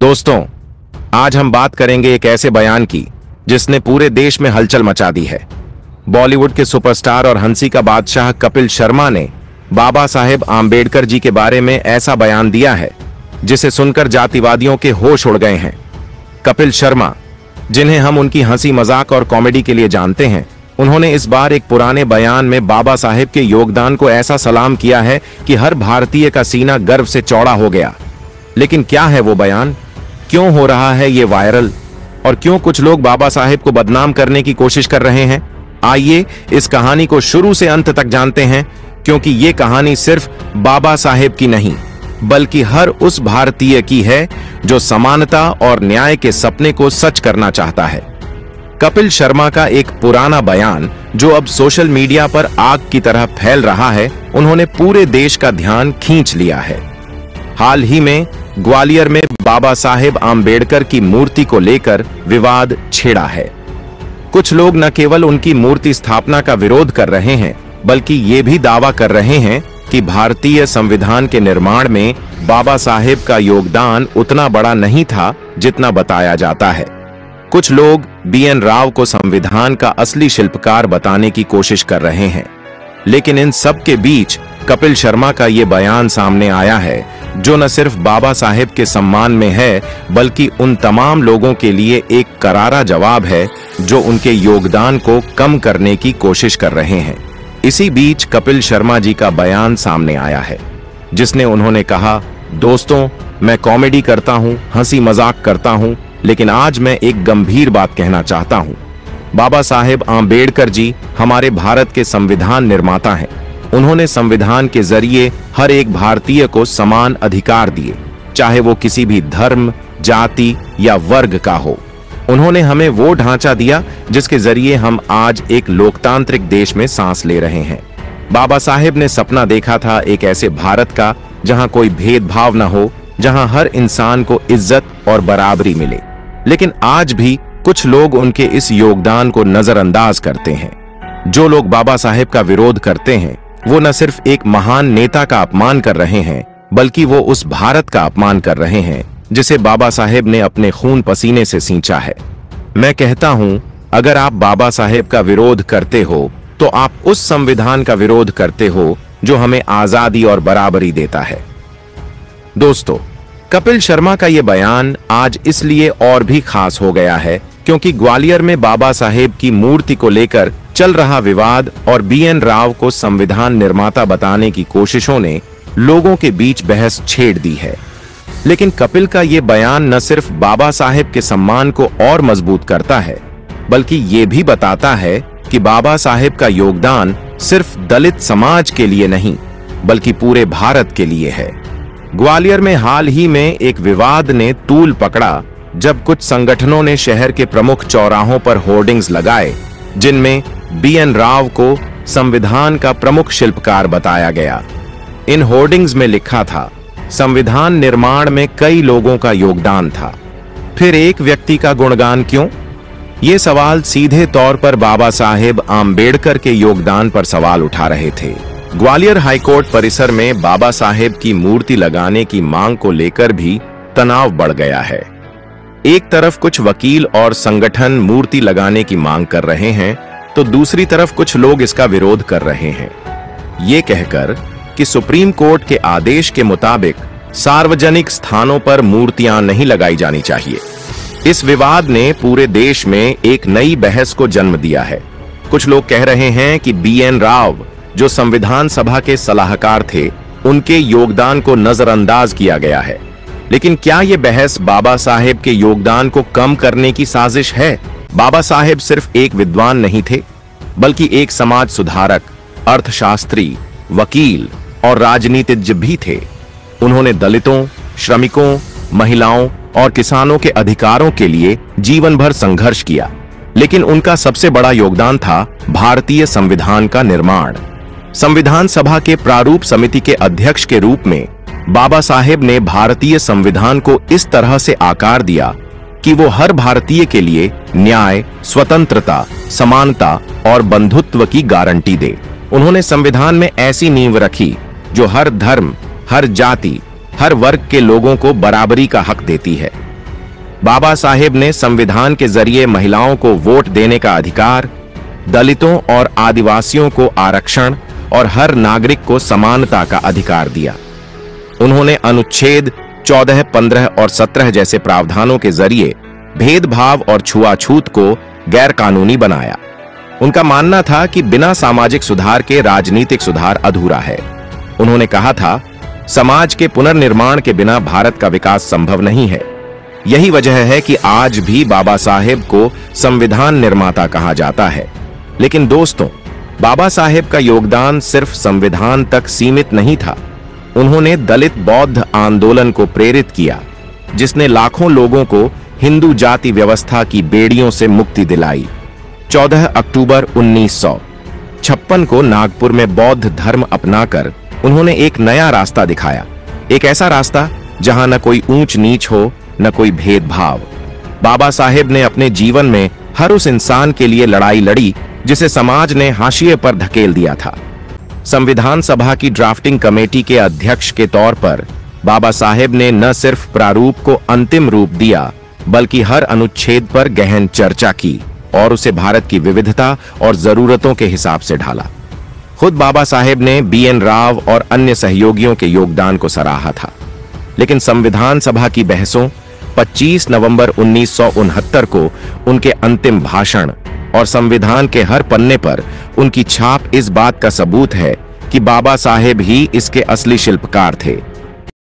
दोस्तों, आज हम बात करेंगे एक ऐसे बयान की जिसने पूरे देश में हलचल मचा दी है। बॉलीवुड के सुपरस्टार और हंसी का बादशाह कपिल शर्मा ने बाबा साहेब आम्बेडकर जी के बारे में ऐसा बयान दिया है जिसे सुनकर जातिवादियों के होश उड़ गए हैं। कपिल शर्मा, जिन्हें हम उनकी हंसी मजाक और कॉमेडी के लिए जानते हैं, उन्होंने इस बार एक पुराने बयान में बाबा साहेब के योगदान को ऐसा सलाम किया है कि हर भारतीय का सीना गर्व से चौड़ा हो गया। लेकिन क्या है वो बयान? क्यों हो रहा है ये वायरल? और क्यों कुछ लोग बाबा साहेब को बदनाम करने की कोशिश कर रहे हैं? आइए इस कहानी को शुरू से अंत तक जानते हैं, क्योंकि ये कहानी सिर्फ बाबा साहेब की नहीं बल्कि हर उस भारतीय की है जो समानता और न्याय के सपने को सच करना चाहता है। कपिल शर्मा का एक पुराना बयान जो अब सोशल मीडिया पर आग की तरह फैल रहा है, उन्होंने पूरे देश का ध्यान खींच लिया है। हाल ही में ग्वालियर में बाबा साहेब आम्बेडकर की मूर्ति को लेकर विवाद छेड़ा है। कुछ लोग न केवल उनकी मूर्ति स्थापना का विरोध कर रहे हैं, बल्कि ये भी दावा कर रहे हैं कि भारतीय संविधान के निर्माण में बाबा साहेब का योगदान उतना बड़ा नहीं था जितना बताया जाता है। कुछ लोग BN राव को संविधान का असली शिल्पकार बताने की कोशिश कर रहे हैं। लेकिन इन सब के बीच कपिल शर्मा का ये बयान सामने आया है जो न सिर्फ बाबा साहेब के सम्मान में है, बल्कि उन तमाम लोगों के लिए एक करारा जवाब है जो उनके योगदान को कम करने की कोशिश कर रहे हैं। इसी बीच कपिल शर्मा जी का बयान सामने आया है जिसने उन्होंने कहा, दोस्तों, मैं कॉमेडी करता हूं, हंसी मजाक करता हूं, लेकिन आज मैं एक गंभीर बात कहना चाहता हूं। बाबा साहेब आम्बेडकर जी हमारे भारत के संविधान निर्माता हैं। उन्होंने संविधान के जरिए हर एक भारतीय को समान अधिकार दिए, चाहे वो किसी भी धर्म, जाति या वर्ग का हो। उन्होंने हमें वो ढांचा दिया जिसके जरिए हम आज एक लोकतांत्रिक देश में सांस ले रहे हैं। बाबा साहेब ने सपना देखा था एक ऐसे भारत का जहां कोई भेदभाव न हो, जहां हर इंसान को इज्जत और बराबरी मिले। लेकिन आज भी कुछ लोग उनके इस योगदान को नजरअंदाज करते हैं। जो लोग बाबा साहेब का विरोध करते हैं वो न सिर्फ एक महान नेता का अपमान कर रहे हैं, बल्कि वो उस भारत का अपमान कर रहे हैं जिसे बाबा साहेब ने अपने खून पसीने से सींचा है। मैं कहता हूं, अगर आप बाबा साहेब का विरोध करते हो तो आप उस संविधान का विरोध करते हो जो हमें आजादी और बराबरी देता है। दोस्तों, कपिल शर्मा का यह बयान आज इसलिए और भी खास हो गया है क्योंकि ग्वालियर में बाबा साहेब की मूर्ति को लेकर चल रहा विवाद और BN राव को संविधान निर्माता बताने की कोशिशों ने लोगों के बीच बहस छेड़ दी है। लेकिन कपिल का यह बयान न सिर्फ बाबा साहेब के सम्मान को और मजबूत करता है, बल्कि ये भी बताता है कि बाबा साहेब का योगदान सिर्फ दलित समाज के लिए नहीं, बल्कि पूरे भारत के लिए है। ग्वालियर में हाल ही में एक विवाद ने तूल पकड़ा जब कुछ संगठनों ने शहर के प्रमुख चौराहों पर होर्डिंग्स लगाए जिनमें BN राव को संविधान का प्रमुख शिल्पकार बताया गया। इन होर्डिंग्स में लिखा था, संविधान निर्माण में कई लोगों का योगदान था, फिर एक व्यक्ति का गुणगान क्यों? ये सवाल सीधे तौर पर बाबा साहेब आम्बेडकर के योगदान पर सवाल उठा रहे थे। ग्वालियर हाईकोर्ट परिसर में बाबा साहेब की मूर्ति लगाने की मांग को लेकर भी तनाव बढ़ गया है। एक तरफ कुछ वकील और संगठन मूर्ति लगाने की मांग कर रहे हैं, तो दूसरी तरफ कुछ लोग इसका विरोध कर रहे हैं, ये कहकर कि सुप्रीम कोर्ट के आदेश के मुताबिक सार्वजनिक स्थानों पर मूर्तियां नहीं लगाई जानी चाहिए। इस विवाद ने पूरे देश में एक नई बहस को जन्म दिया है। कुछ लोग कह रहे हैं कि BN राव, जो संविधान सभा के सलाहकार थे, उनके योगदान को नजरअंदाज किया गया है। लेकिन क्या यह बहस बाबा साहेब के योगदान को कम करने की साजिश है? बाबा साहेब सिर्फ एक विद्वान नहीं थे, बल्कि एक समाज सुधारक, अर्थशास्त्री, वकील और राजनीतिज्ञ भी थे। उन्होंने दलितों, श्रमिकों, महिलाओं और किसानों के अधिकारों के लिए जीवन भर संघर्ष किया। लेकिन उनका सबसे बड़ा योगदान था भारतीय संविधान का निर्माण। संविधान सभा के प्रारूप समिति के अध्यक्ष के रूप में बाबा साहेब ने भारतीय संविधान को इस तरह से आकार दिया कि वो हर भारतीय के लिए न्याय, स्वतंत्रता, समानता और बंधुत्व की गारंटी दे। उन्होंने संविधान में ऐसी नींव रखी जो हर धर्म, हर जाति, हर वर्ग के लोगों को बराबरी का हक देती है। बाबा साहेब ने संविधान के जरिए महिलाओं को वोट देने का अधिकार, दलितों और आदिवासियों को आरक्षण और हर नागरिक को समानता का अधिकार दिया। उन्होंने अनुच्छेद 14, 15 और 17 जैसे प्रावधानों के जरिए भेदभाव और छुआछूत को गैरकानूनी बनाया। उनका मानना था कि बिना सामाजिक सुधार के राजनीतिक सुधार अधूरा है। उन्होंने कहा था, समाज के पुनर्निर्माण के बिना भारत का विकास संभव नहीं है। यही वजह है कि आज भी बाबा साहेब को संविधान निर्माता कहा जाता है। लेकिन दोस्तों, बाबा साहेब का योगदान सिर्फ संविधान तक सीमित नहीं था। उन्होंने दलित बौद्ध आंदोलन को प्रेरित किया, जिसने लाखों लोगों को हिंदू जाति व्यवस्था की बेड़ियों से मुक्ति दिलाई। 14 अक्टूबर 1956 को नागपुर में बौद्ध धर्म अपनाकर उन्होंने एक नया रास्ता दिखाया, एक ऐसा रास्ता जहां न कोई ऊंच नीच हो, न कोई भेदभाव। बाबा साहेब ने अपने जीवन में हर उस इंसान के लिए लड़ाई लड़ी जिसे समाज ने हाशिए पर धकेल दिया था। संविधान सभा की ड्राफ्टिंग कमेटी के अध्यक्ष के तौर पर बाबा साहेब ने न सिर्फ प्रारूप को अंतिम रूप दिया, बल्कि हर अनुच्छेद पर गहन चर्चा की और उसे भारत की विविधता और जरूरतों के हिसाब से ढाला। खुद बाबा साहेब ने BN राव और अन्य सहयोगियों के योगदान को सराहा था। लेकिन संविधान सभा की बहसों, 25 नवंबर 1969 को उनके अंतिम भाषण और संविधान के हर पन्ने पर उनकी छाप इस बात का सबूत है कि बाबा साहेब ही इसके असली शिल्पकार थे।